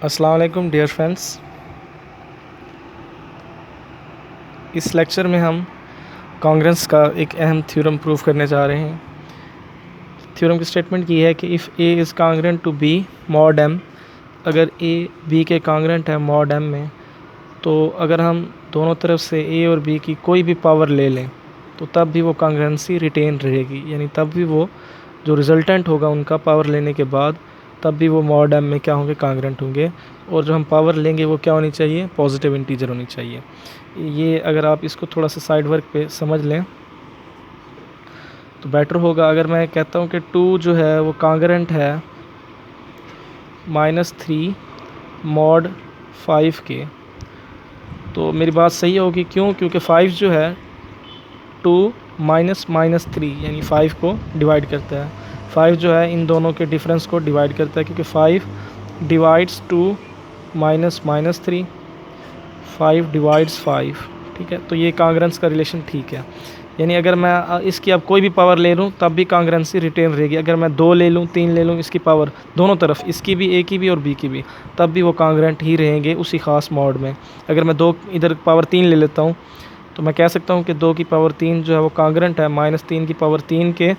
अस्सलाम वालेकुम dear friends. इस लेक्चर में हम कॉन्ग्रेंस का एक अहम थ्योरम प्रूव करने जा रहे हैं। थ्योरम की स्टेटमेंट ये है कि if A is congruent to B mod M, अगर ए बी के कॉन्ग्रेंट है मॉड एम में, तो अगर हम दोनों तरफ से ए और बी की कोई भी पावर ले लें तो तब भी वो कॉन्ग्रेंसी रिटेन रहेगी, यानी तब भी वो जो रिज़ल्टेंट होगा उनका पावर लेने के बाद तब भी वो मॉड एम में क्या होंगे, कॉन्ग्रेंट होंगे। और जो हम पावर लेंगे वो क्या होनी चाहिए, पॉजिटिव इंटीजर होनी चाहिए। ये अगर आप इसको थोड़ा सा साइड वर्क पे समझ लें तो बेटर होगा। अगर मैं कहता हूँ कि 2 जो है वो कॉन्ग्रेंट है -3 मॉड 5 के, तो मेरी बात सही होगी। क्यों? क्योंकि 5 जो है 2 -3 यानी 5 को डिवाइड करता है। 5 जो है इन दोनों के डिफरेंस को डिवाइड करता है, क्योंकि 5 डिवाइड्स 2 -3, 5 डिवाइड्स 5। ठीक है, तो ये कॉन्ग्रेंस का रिलेशन ठीक है। यानी अगर मैं इसकी अब कोई भी पावर ले लूँ तब भी कॉन्ग्रेंसी रिटेन रहेगी। अगर मैं 2 ले लूँ, 3 ले लूँ, इसकी पावर दोनों तरफ, इसकी भी, ए की भी और बी की भी, तब भी वो कॉन्ग्रेंट ही रहेंगे उसी ख़ास मॉड में। अगर मैं 2 इधर पावर 3 ले लेता हूँ तो मैं कह सकता हूँ कि 2 की पावर 3 जो है वो कॉन्ग्रेंट है -3 की पावर 3 के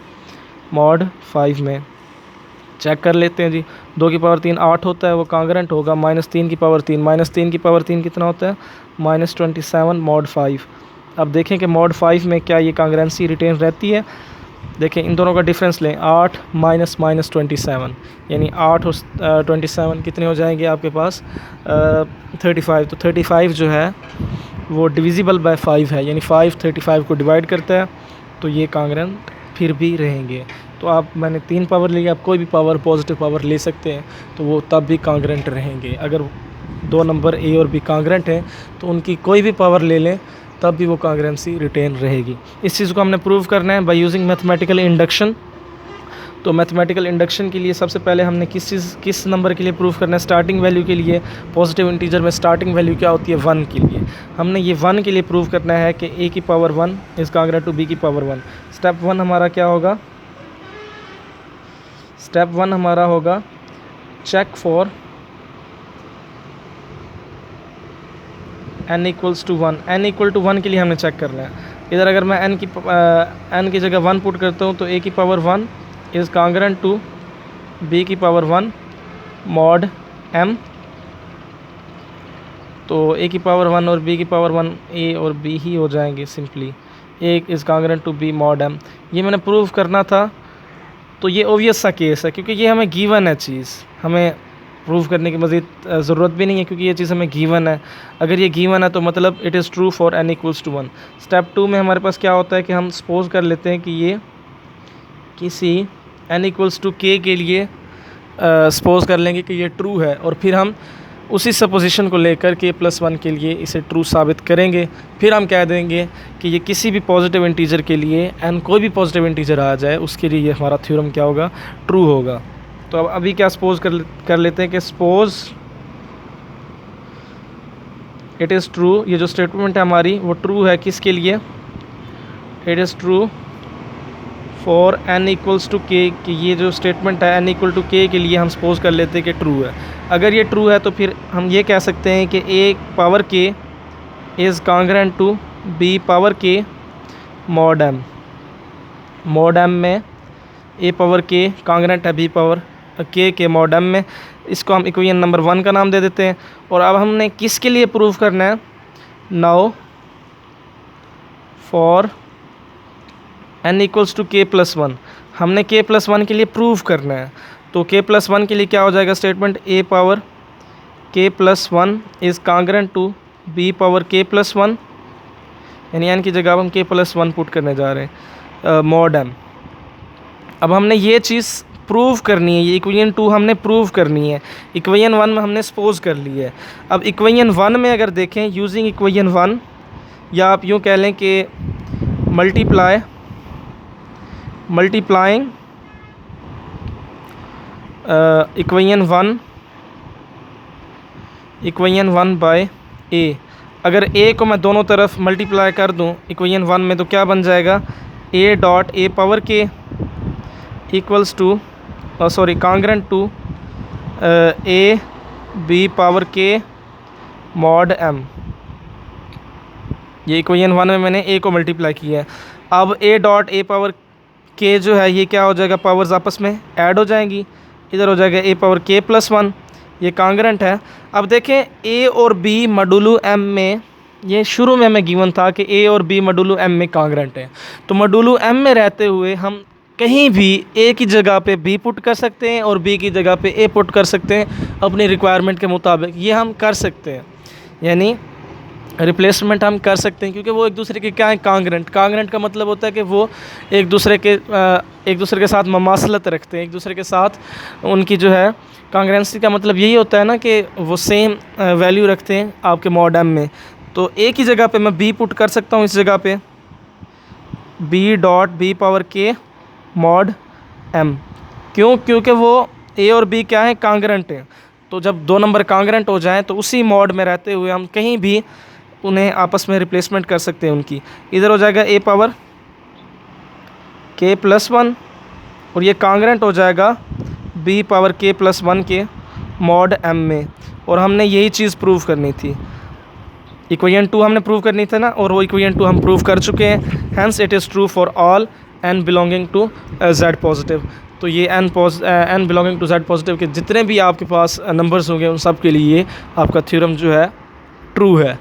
मॉड 5 में। चेक कर लेते हैं जी। 2 की पावर 3 8 होता है, वो कॉन्ग्रेंट होगा -3 की पावर 3। -3 की पावर 3 कितना होता है, -27 मॉड 5। अब देखें कि मॉड 5 में क्या ये कॉन्ग्रेंसी रिटेन रहती है। देखें इन दोनों का डिफरेंस लें, 8 -27 यानी 8 और 27 कितने हो जाएंगे आपके पास, 35। तो 35 जो है वो डिविजिबल बाय 5 है, यानी 5 35 को डिवाइड करता है, तो ये कॉन्ग्रेंट फिर भी रहेंगे। तो मैंने 3 पावर ली, आप कोई भी पावर, पॉजिटिव पावर ले सकते हैं, तो वो तब भी कॉन्ग्रेंट रहेंगे। अगर 2 नंबर ए और बी कॉन्ग्रेंट हैं तो उनकी कोई भी पावर ले लें तब भी वो कॉन्ग्रेंसी रिटेन रहेगी। इस चीज़ को हमने प्रूव करना है बाय यूजिंग मैथमेटिकल इंडक्शन। तो मैथमेटिकल इंडक्शन के लिए सबसे पहले हमने किस नंबर के लिए प्रूव करना है, स्टार्टिंग वैल्यू के लिए। पॉजिटिव इंटीजर में स्टार्टिंग वैल्यू क्या होती है, 1 के लिए। हमने ये 1 के लिए प्रूव करना है कि ए की power 1 is congruent to B की पावर 1। स्टेप 1 हमारा क्या होगा, स्टेप 1 हमारा होगा check for n equals to 1। n equal to 1 के लिए हमने चेक करना है। इधर अगर मैं n की जगह 1 पुट करता हूँ तो a की power 1 is congruent to b की पावर 1 मॉड m। तो a की पावर 1 और b की पावर 1 a और b ही हो जाएंगे simply. a is congruent to b mod m। ये मैंने प्रूव करना था, तो ये ओवियस सा केस है क्योंकि ये हमें गिवन है चीज़, हमें प्रूव करने की मज़ीद ज़रूरत भी नहीं है क्योंकि ये चीज़ हमें गिवन है। अगर ये गिवन है तो मतलब it is true for n equals to 1। Step 2 में हमारे पास क्या होता है कि हम सपोज कर लेते हैं कि ये किसी n इक्वल्स टू k के लिए सपोज कर लेंगे कि ये ट्रू है, और फिर हम उसी सपोजिशन को लेकर k+1 के लिए इसे ट्रू साबित करेंगे। फिर हम कह देंगे कि ये किसी भी पॉजिटिव इंटीजर के लिए, n कोई भी पॉजिटिव इंटीजर आ जाए उसके लिए ये हमारा थ्योरम क्या होगा, ट्रू होगा। तो अब अभी क्या सपोज कर लेते हैं कि सपोज इट इज़ ट्रू। ये जो स्टेटमेंट है हमारी वो ट्रू है किसके लिए, it is true for n equals to k। कि ये जो स्टेटमेंट है n इक्वल टू k के लिए हम सपोज कर लेते हैं कि ट्रू है। अगर ये ट्रू है तो फिर हम ये कह सकते हैं कि a power k is congruent to b power k mod m। Mod m में a पावर k कॉन्ग्रेंट है b पावर k के मॉड m में। इसको हम इक्वेशन नंबर 1 का नाम दे देते हैं। और अब हमने किसके लिए प्रूव करना है, now for n equals to k+1। हमने k+1 के लिए प्रूव करना है, तो k+1 के लिए क्या हो जाएगा statement, a power k+1 is congruent to b power k+1, यानी n की जगह हम k+1 पुट करने जा रहे हैं मॉड m। अब हमने ये चीज़ प्रूव करनी है, ये इक्वेशन 2 हमने प्रूव करनी है। इक्वेशन 1 में हमने सपोज कर ली है। अब इक्वेशन 1 में अगर देखें यूजिंग इक्वेशन 1, या आप यूँ कह लें कि मल्टीप्लाइंग इक्वेशन 1 बाय a। अगर a को मैं दोनों तरफ मल्टीप्लाई कर दूं इक्वेशन 1 में तो क्या बन जाएगा, a dot a power k equals to congruent to a B power के मॉड एम। ये इक्वेशन 1 में मैंने ए को मल्टीप्लाई किया है। अब ए डॉट ए पावर के जो है ये क्या हो जाएगा, पावर्स आपस में ऐड हो जाएंगी, इधर हो जाएगा ए पावर के प्लस 1, ये कांग्रेंट है। अब देखें ए और बी मॉडुलो एम में, ये शुरू में हमें गिवन था कि ए और बी मॉडुलो एम में कांग्रेंट है, तो मॉडुलो एम में रहते हुए हम कहीं भी ए की जगह पे बी पुट कर सकते हैं और बी की जगह पे ए पुट कर सकते हैं अपनी रिक्वायरमेंट के मुताबिक। ये हम कर सकते हैं, यानी रिप्लेसमेंट हम कर सकते हैं, क्योंकि वो एक दूसरे के क्या है, कांग्रेंट। कांग्रेंट का मतलब होता है कि वो एक दूसरे के साथ ममासलत रखते हैं, एक दूसरे के साथ उनकी जो है कांग्रेंसी का मतलब यही होता है ना कि वो सेम वैल्यू रखते हैं आपके मॉड एम में। तो ए की जगह पे मैं बी पुट कर सकता हूँ, इस जगह पे बी डॉट बी पावर के मॉड एम। क्यों? क्योंकि वो ए और बी क्या है, कांग्रेंट हैं। तो जब दो नंबर कांग्रेंट हो जाएं तो उसी मॉड में रहते हुए हम कहीं भी उन्हें आपस में रिप्लेसमेंट कर सकते हैं उनकी। इधर हो जाएगा ए पावर के प्लस 1 और ये कांग्रेंट हो जाएगा बी पावर के प्लस 1 के मॉड एम में। और हमने यही चीज़ प्रूव करनी थी, इक्वेशन 2 हमने प्रूव करनी था ना, और वो इक्वेशन 2 हम प्रूव कर चुके हैं। Hence it is true for all N belonging to Z positive. तो ये N belonging to Z positive के जितने भी आपके पास नंबर्स होंगे उन सब के लिए आपका थ्योरम जो है ट्रू है।